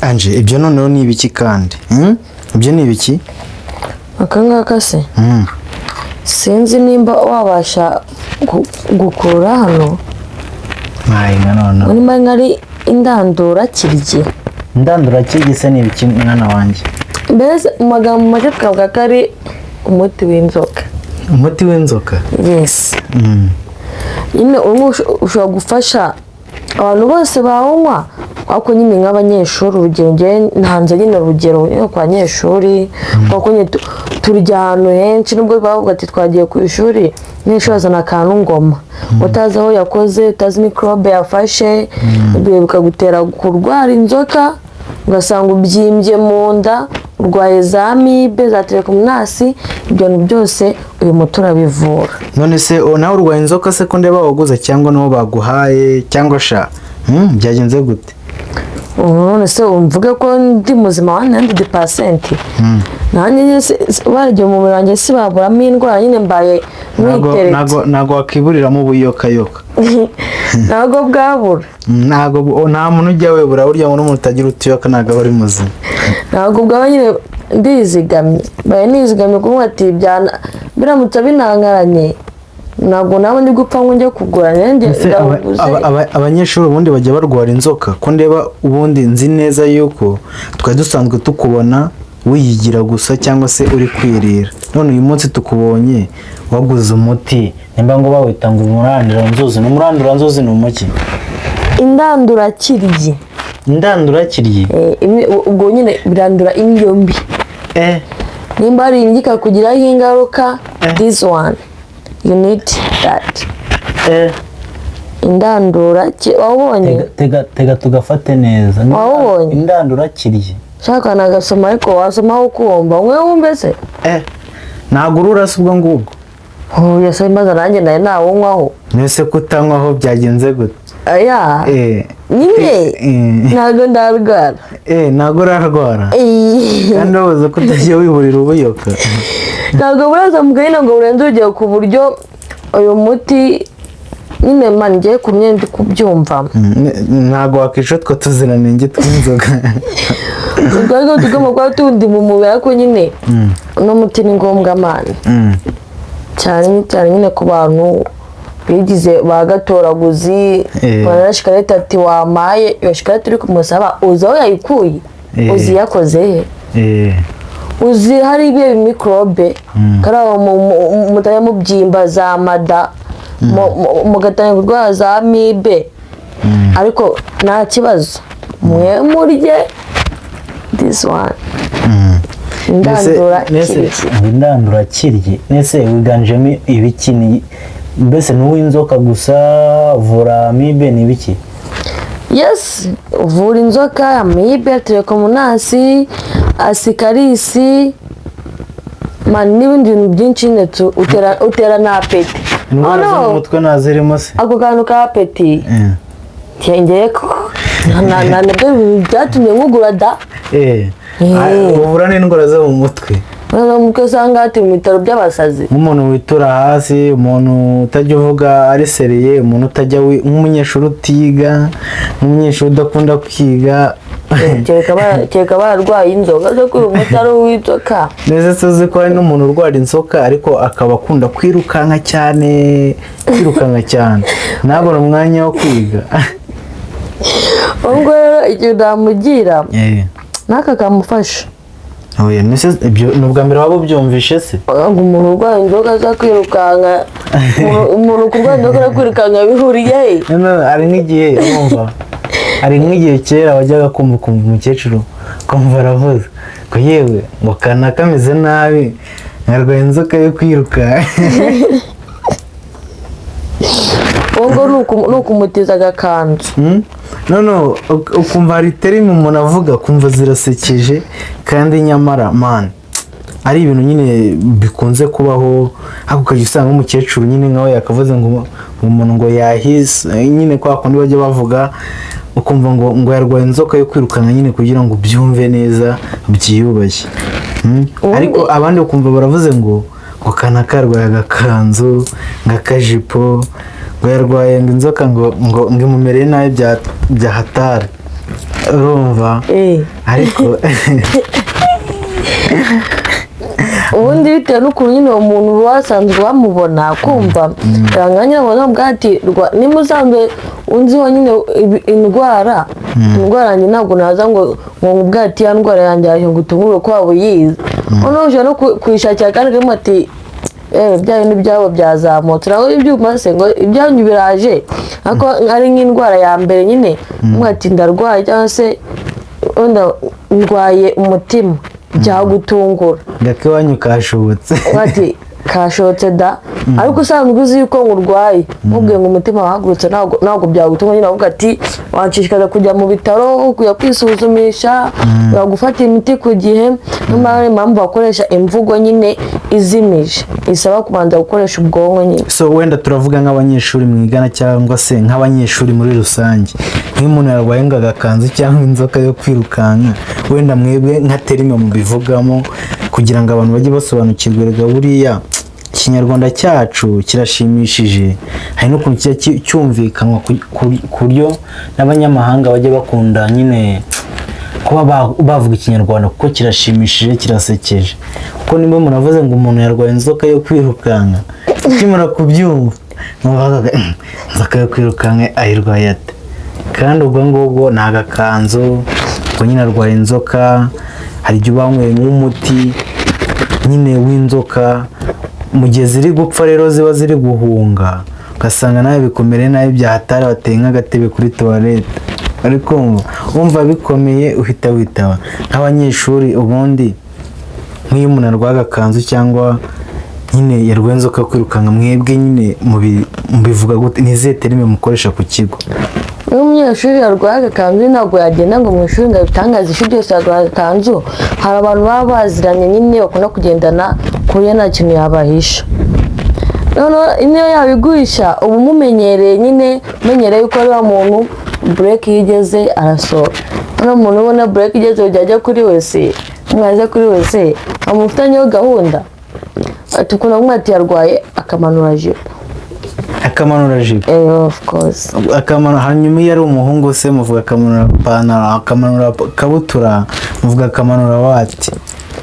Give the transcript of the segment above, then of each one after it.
Anje ibyo noneho ni ibiki kandi ibyo ni ibiki akangaka se sinzi nimba wabasha gukurura hano mwayinga noneho nimba nkari indandura kirye se ni ibiki mwana wanjye mbese mu magambo make twavuga ko ari umuti w'inzoka yes nyine ushobora gufasha abantu bose bawunywa ariko nyine nk'abanyeshuri urugero njye ntanze nyine urugero ku banyeshuri kuko nyine turya ahantu henshi nubwo bavuga ati twagiye ku ishuri n'ishuri azana akantu ngoma utazi aho yakoze utazi mikorobe yafashe bikagutera kurwara inzoka ugasanga ubyimbye mu nda urwaye za amibe za telekomunasi ibyo bintu byose uyu muti urabivura. None se nawe urwaye inzoka se ko ndeba waguze cyangwa n'uwo baguhaye cyangwa sha byagenze gute? None se umvuge ko ndi muzima 100%. Nanjye baryo mu mirange si baburamo indwara nyine mbaye mwiteretse. Nago wakiburiramo ubuyokayoka. Nago bwabura. Nta muntu ujya webura burya ngo n'umuntu utagira utiyoka nago ari muzima. Nago bwaba nyine ndizigamye. Baye nizigamye kuvuga ati byana biramutse binangaranye. Ntabwo nawe ndi gupfa ngo njye kugura nenge abanyeshuri ubundi bajya barwara inzoka ko ndeba ubundi nzi neza yuko twari dusanzwe tukubona wiyigira gusa cyangwa se uri kwirira none uyu munsi tukubonye waguze umuti nimba ngo bawita ngo umuranduranzuzi n'umuranduranzuzi ni umuki indandurakiryi ubwo nyine birandura indyo mbi nimba ari ingika kugiraho ingaruka this one you need that indandura wabonye tega tugafate neza wabonye indandura kirye shaka nagasoma ariko wasoma ukumva mwe wumve se ntago ururasa ubwo ngubwo yase maze nanjye naye nawunywaho nese kutanywaho byagenze gute aya nyine ntago ndarwara ntago urarwara kandi wabuze ko utagiye wiburira ubuyoka ntabwo buraza mugahina ngo burenze urugero ku buryo uyu muti nyine mani ngiye ku myenda kubyumva ntabwo wakwica utwo tuziranenge tw'inzoga ubwo tugomba kuba tundi mu mubiri ariko nyine uno muti ni ngombwa mani cyane nyine ku bantu bigize bagatoraguzi barana shikarete ati wamaye iyo shikarete uri kumusaba uzi aho yayikuye uzi yakoze uzi hari ibihe mikorobe karaho mutaya mubyimba za mada mugatanya kurwara za amibe ariko nta kibazo mwe murye this one indandura kirye nese wiganjemo ibiki mbese n'uw'inzoka gusa vura amibe ni ibiki yes uvura inzoka amibe telekomunasi asikarisi mani n'ibindi bintu byinshi ndetse utera na apeti indwara zo mu mutwe nazirimo se ako kantu ka apeti cyengeye ko nabyo byatumye nkugura da uvura n'indwara zo mu mutwe mutwe usanga hati mu bitaro by'abasazi nk'umuntu witura hasi umuntu utajya uvuga ari seriye umuntu utajya nk'umunyeshuri utiga nk'umunyeshuri udakunda kwiga kereka barwaye inzoka zo kuri umutari w'inzoka neza tuzi ko hari n'umuntu urwara inzoka ariko akaba akunda kwirukanka cyane ntabona umwanya wo kwiga ubwo rero igihe udamugira n'aka kamufasha ibyo ni ubwa mbere waba ubyumvishe se umuntu urwaye inzoka aza kwirukanka umuntu kurwara inzoka no kwirukanka bihuriye he hari nk'igihe kera wajyaga kumva umukecuru kumva aravuze ngo yewe ngo kana kameze nabi nkarwaye inzoka yo kwiruka ubwo ni ukumutiza agakanzu no ukumva hari terime umuntu avuga kumva zirasekeje kandi nyamara man ari ibintu nyine bikunze kubaho ariko ukajya usanga umukecuru nyine nkawe yakavuze ngo umuntu ngo yahise nyine kwa kundi bajya bavuga ukumva ngo yarwaye inzoka yo kwirukanka nyine kugira ngo ubyumve neza byiyubashye ariko abandi ukumva baravuze ngo kana karwaye agakanzu ngakajipo ngo yarwaye ngo inzoka ngo imumereye nabi bya hatari urumva ariko ubundi bitewe n'ukuntu nyine uwo muntu wasanzwe bamubona kumva mwanya babona bwati niba usanzwe unziho nyine indwara yanjye ntabwo naza ngo ubwati ya ndwara yanjye yaje ngo utungurwe ko waba uyizi noneho ushobora no kuyishakira kandi karimo ati bya bintu byabo byazamutse naho ibyuma se ngo ibyanyu biraje ariko ari nk'indwara ya mbere nyine mwati ndarwaye cyangwa se wenda ndwaye umutima byagutungura gake wanyu kashobotse bati kashotse da ariko usanzwe uzi yuko ngurwaye mubwiye ngo umutima wahagurutse ntabwo byagutungura nyine avuga ati wanshishikaza kujya mu bitaro kujya kwisuzumisha gufata imiti ku gihe niyo mpamvu bakoresha imvugo nyine izimije isaba kubanza gukoresha ubwonko nyine. So wenda turavuga nk'abanyeshuri mwigana cyangwa se nk'abanyeshuri muri rusange, nk'iyo umuntu yarwaye ngo agakanzu cyangwa inzoka yo kwirukanka, wenda mwebwe nka terime mubivugamo kugira ngo abantu bajye basobanukirwa rega buriya ikinyarwanda cyacu kirashimishije, hari n'ukuntu kijya cyumvikanwa ku buryo n'abanyamahanga bajya bakunda nyine kuba bavuga ikinyarwanda kuko kirashimishije, kirasekeje. Kuko niba muravuze ngo umuntu yarwaye inzoka yo kwirukanka, ukimara kubyumva inzoka yo kwirukanka ayirwaye ate? Kandi ubwo ngubwo ni agakanzu, ubwo nyine arwaye inzoka, hari igihe uba wanyweye nk'umuti nyine w'inzoka, mu gihe ziri gupfa rero ziba ziri guhunga, ugasanga nawe bikomere nabi byahatari wateye nk'agatebe kuri toilette, ariko wumva bikomeye uhita witaba. Nk'abanyeshuri ubundi nk'iyo umuntu arwaye agakanzu cyangwa nyine yarwaye inzoka kwirukanka, mwebwe nyine mubivuga gute? Ni izihe terime mukoresha ku kigo? Iyo umunyeshuri yarwaye agakanzu ntabwo yagenda ngo mu ishuri ngo abitangaze ishuri ryose yarwaye agakanzu. Hari abantu baba baziranye nyine bakunda kugendana ku buryo nta kintu yabahisha. Niyo yabiguhisha uba umumenyereye nyine, umenyereye yuko ari wa muntu break iyo igeze arasohoka. Noneho umuntu ubona break igeze ujya ajya kuri wese, mwaze kuri wese amufitanyeho gahunda, tukunda kumwati yarwaye akamanura jipo. Akamanura jipo? Of course. Akamanura, hanyuma iyo ari umuhungu se muvuga akamanura ipantaro, akamanura kabutura, muvuga akamanura wati?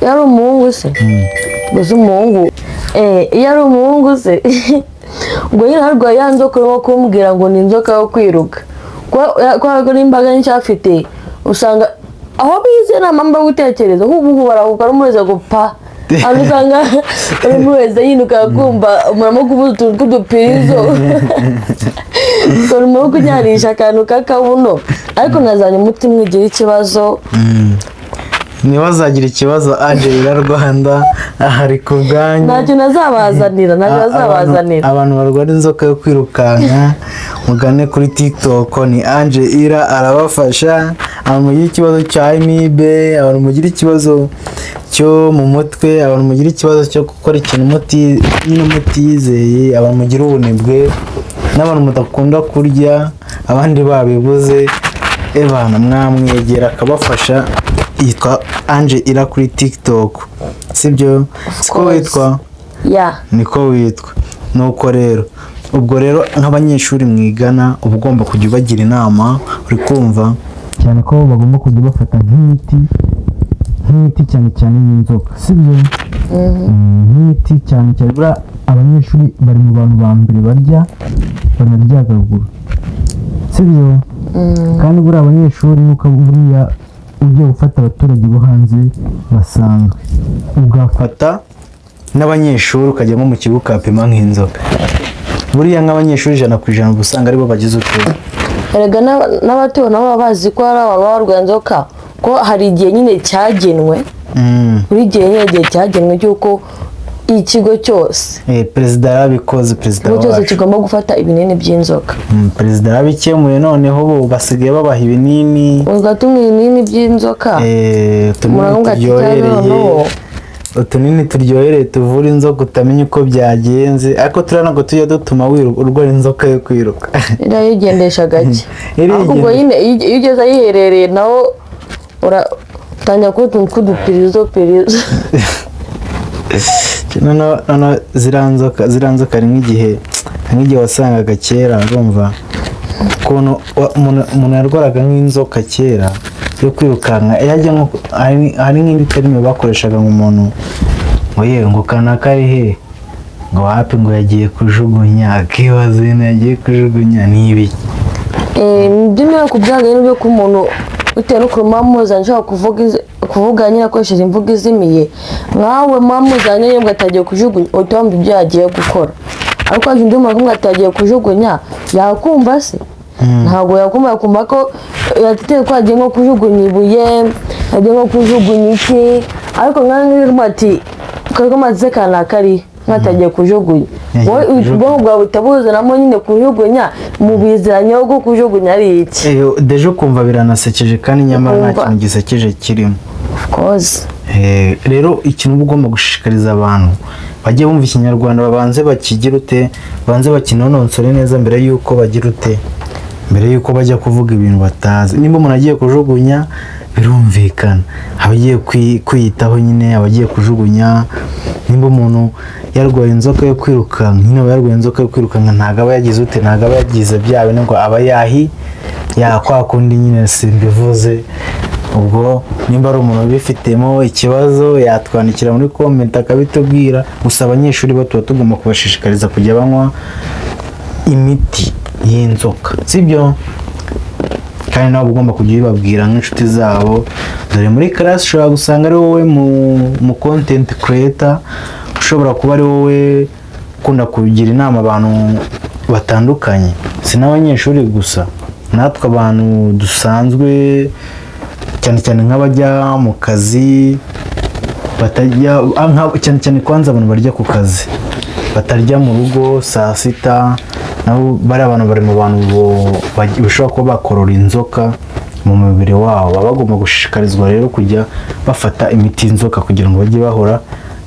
Iyo ari umuhungu se? Gusa umuhungu, iyo ari umuhungu se ubwo nyine arwaye ya nzoka urimo kumbwira ngo ni inzoka yo kwiruka, kubera ko n'imbaga nyinshi afite, usanga aho bize nta mpamvu yo gutekereza, nk'ubu barahuka n'umurezi gupa, hano usanga umurezi yinuka kumva umuramo kubuza utuntu tw'udupirizo urimo kujyanisha akantu k'akabuno, ariko nazanye umuti mwigira ikibazo. Ntibazagira ikibazo, Angela Rwanda ahari ku bwanyu. Ntacyo nazabazanira, abantu barwara inzoka yo kwirukanka mugane kuri TikTok, ni Angela arabafasha. Abantu mugira ikibazo cya amibe, abantu mugira ikibazo cyo mu mutwe, abantu mugira ikibazo cyo gukora ikintu mutizeye, abantu mugira ubunebwe, n'abantu mudakunda kurya abandi babibuze, bana mwamwegera akabafasha. Yitwa Angela kuri TikTok, sibyo? Siko witwa? Yeah. Niko witwa. Nuko rero ubwo rero nk'abanyeshuri mwigana uba ugomba kujya ubagira inama, uri kumva cyane ko bagomba kujya bafata nk'imiti cyane cyane y'inzoka, sibyo? Nk'imiti cyane cyane. Buriya abanyeshuri bari mu bantu ba mbere banaryagagura, sibyo? Kandi buriya abanyeshuri nuko buriya ugiye gufata abaturage bo hanze basanzwe, ugafata n'abanyeshuri ukajyamo mu kigo ukapima nk'inzoka, buriya nk'abanyeshuri 100% uba usanga aribo bagize utuzi. Erega n'abatuye nabo baba bazi ko hari abantu barwaye inzoka, ko hari igihe nyine cyagenwe, buri gihe nyine igihe cyagenwe cy'uko ikigo cyose perezida yarabikoze, perezida wacu cyose kigomba gufata ibinini by'inzoka. Perezida yarabikemuye, noneho bo basigaye babaha ibinini, ugatumwa ibinini by'inzoka, utunini turyohereye tuvura inzoka utamenya uko byagenze, ariko turiya ntabwo tujya dutuma urwara inzoka yo kwiruka. Iriya yigendesha gake, ubwo nyine iyo ugeze ayiherereye nawo utangira kuba utuntu tw'udupirizo. Ziriya nzoka ari nk'igihe wasangaga kera, urumva ukuntu umuntu yarwaraga nk'inzoka kera yo kwirukanka yajya nko hari nk'indi terime bakoreshaga nk'umuntu ngo yewe ngo kanaka ari he ngo hapi ngo yagiye kujugunya akibaza ibintu yagiye kujugunya ni ibiki. Nibyo nyine kubyaga n'ibyo ko umuntu bitewe n'ukuntu mamuzanye nshaka kuvuga nyine akoresheje imvugo izimiye nkawe mamuzanye yembwa atagiye kujugunya uhita wumva ibyo yagiye gukora, ariko haje undi muntu atagiye kujugunya yakumva se? Ntabwo yakumva ko yateye ko agiye nko kujugunya ibuye, agiye nko kujugunya iki, ariko nk'aho ati kari maze kanaka ari nkatagiye kujugunya wowe ubwonko bwawe butabuzanamo nyine kujugunya mu biziranye bwo kujugunya ari iki. Deje ukumva biranasekeje kandi nyamara nta kintu gisekeje kirimo. Of course. Rero ikintu uba ugomba gushishikariza abantu bajye bumva ikinyarwanda babanze bakigire ute, babanze bakinononsore neza mbere y'uko bagira ute, mbere y'uko bajya kuvuga ibintu batazi. Nimba umuntu agiye kujugunya birumvikana, abagiye kwiyitaho nyine abagiye kujugunya. Nimba umuntu yarwaye inzoka yo kwirukanka, nyine aba yarwaye inzoka yo kwirukanka ntabwo aba yagize ute, ntabwo aba yagize bya bintu ngo aba yakwa kundi nyine simbivuze. Ubwo nimba ari umuntu ubifitemo ikibazo yatwandikira muri comment akabitubwira. Gusa abanyeshuri bo tuba tugomba kubashishikariza kujya banywa imiti y'inzoka, sibyo? Kandi nabo ugomba kujya ubibabwira nk'inshuti zabo. Dore muri class ushobora gusanga ari wowe mu content creator, ushobora kuba ari wowe ukunda kugira inama abantu batandukanye, si n'abanyeshuri gusa, natwe abantu dusanzwe cyane cyane nk'abajya mu kazi batajya cyane cyane kwanza abantu barya ku kazi batarya mu rugo saa sita, nabo bari abantu bari mu bantu bashobora kuba bakorora inzoka mu mubiri wabo. Baba bagomba gushishikarizwa rero kujya bafata imiti y'inzoka kugira ngo bajye bahora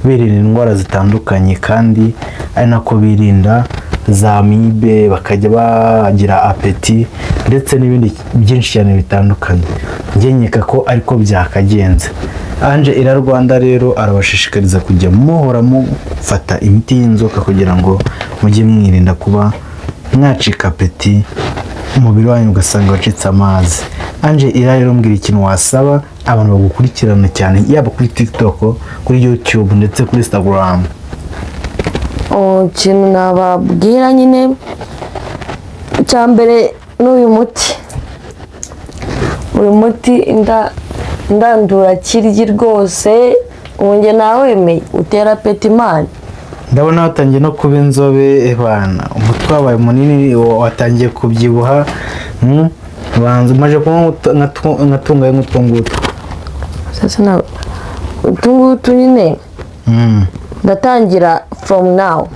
birinda indwara zitandukanye, kandi ari nako birinda za mibe, bakajya bagira apeti ndetse n'ibindi byinshi cyane bitandukanye. Njye nkeka ko ariko byakagenze. Ange Ira Rwanda rero arabashishikariza kujya muhora mufata imiti y'inzoka kugira ngo mujye mwirinda kuba mwacika apeti, umubiri wanyu ugasanga wacitse amazi. Ange Ira rero mbwira ikintu wasaba abantu bagukurikirana cyane, yaba kuri TikTok, kuri YouTube ndetse kuri Instagram. Ikintu nababwira nyine icya mbere n'uyu muti, uyu muti indandura kiryi rwose wongeye nawemeye utera apeti man. Ndabona watangiye no kuba inzobe bana, umutwe wabaye munini watangiye kubyibuha. Banza umaje kunywa nkatungaye nk'utwungutu. Sasa na utungutu nyine ndatangira from now.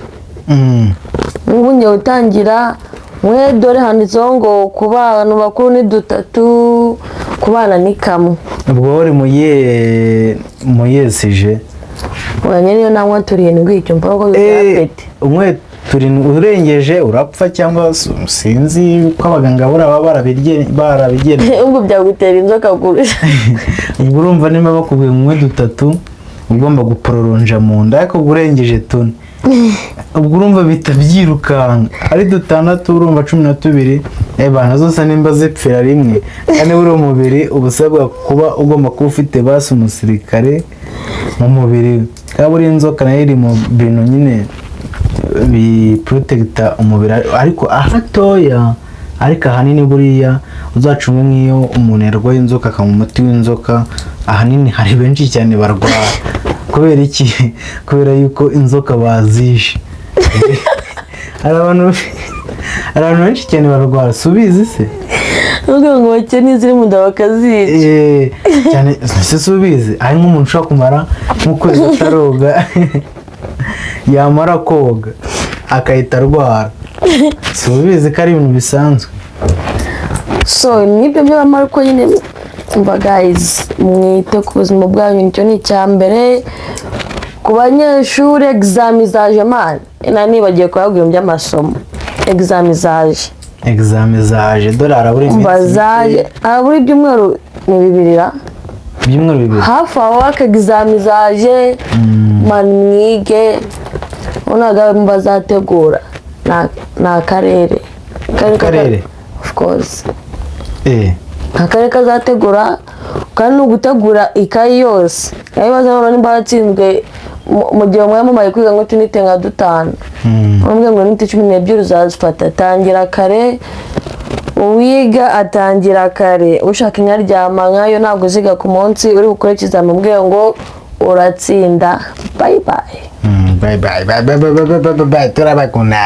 Ubu ngiye gutangira mwe dore handitseho ngo ku bantu bakuru ni 3, ku bana ni kamwe. Ubwo wari muyesije uranye niyo nanywa 7 icyo mvuga ko apeti umwe 7 urengeje urapfa, cyangwa sinzi ko abaganga baba barabigena ubwo byagutera inzoka kurusha. Ubwo urumva niba bakubwiye umwe 3 ugomba guproronja mu nda, ariko urengeje 4 ubwo urumva bitabyirukanka ari 6 urumva 12 bana zose nimba zipfira rimwe. Kandi buri umubiri ubusabwa kuba ugomba kuba ufite basi umusirikare mu mubiri, kandi buri inzoka nayo iri mu bintu nyine biprotekta umubiri, ariko ahatoya, ariko ahanini buriya uzacunge nk'iyo umuntu yarwaye inzoka akanywa umuti w'inzoka, ahanini hari benshi cyane barwara. Kubera iki? Kubera yuko inzoka bazishe. Hari abantu benshi cyane barwara, subizi se? Ubwo ngo bakene ziri mu nda bakazica. Cyane se subizi, hari nk'umuntu ushobora kumara nk'ukwezi ataroga yamara koga akahita arwara. Subizi ko ari ibintu bisanzwe. So nibyo by'abamara ko nyine mba guys mwite ku buzima bwanyu, nicyo ni icyambere. Ku banyeshuri examen zaje man, nibagiye kubabwira by'amasomo. Examen zaje dore araburi ibyumweru ni 2 ibyumweru 2 hafi aho examen zaje man, mwige unaga mbazategura na karere karere. Of course nta karere kazategura kandi ni ugutegura ikayi yose yabibaza none nimba watsinzwe mu gihe umwe mumaye kwiga ngo tunite nka 5 umwe ngo nite 12 uzazifata tangira kare uwiga atangira kare ushaka inyaryama nkayo ntabwo uziga ku munsi uri bukore ikizami ubwe ngo uratsinda bye bye bye bye turabakunda.